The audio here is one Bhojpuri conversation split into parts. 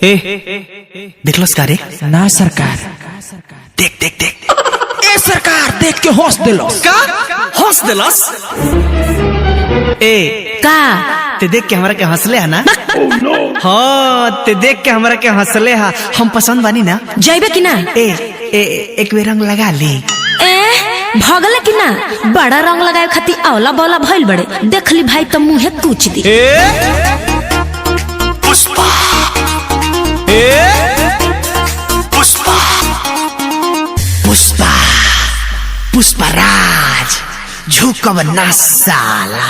देखलस का रे? ना सरकार। देख देख देख ए सरकार देख के हंस दिलस। का हंस दिलस? ए का ते देख के हमरा के हंसले है ना? हाँ ते देख के हमरा के हंसले है। हम पसंद बानी ना? जाइबे कि ना? ए, ए एक बेर रंग लगा ली। ए भगले कि ना? बड़ा रंग लगाए खातिर औला बौला भइल बड़े। देख ली भाई तो मुंहे कूच दी। पुष्पा पुष्पा पुष्पा पुष्पराज झुकब ना साला।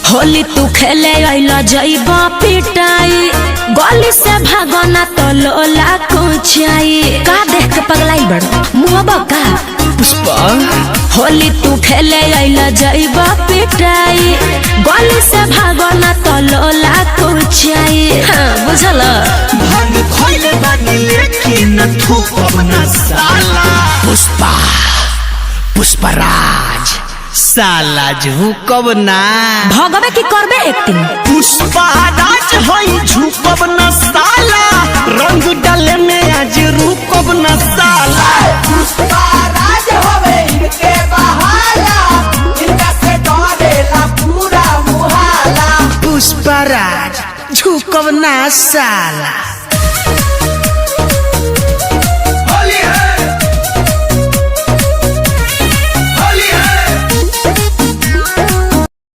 होली तू खेले आइला जाइबा पिटाई, गली से भागना तो लोला कुचाई। का देख के पगलाई बड़ मुहबा का? पुष्पा होली तू खेले आइला जाइबा पिटाई, गली से भागना तो लोला कुचाई। हाँ बुझल? भाग खोले बानी लेकिन थूकब ना साला। पुष्पा पुष्पराज साला झुकब ना। भगवे की करबे एक दिन? पुष्पराज हई झुकब ना साला। रंग डाले में आज रुकब ना साला। पुष्पराज होवे इनके बहाला, इनका से डरेला पूरा मुहाला। पुष्पराज झुकब ना साला।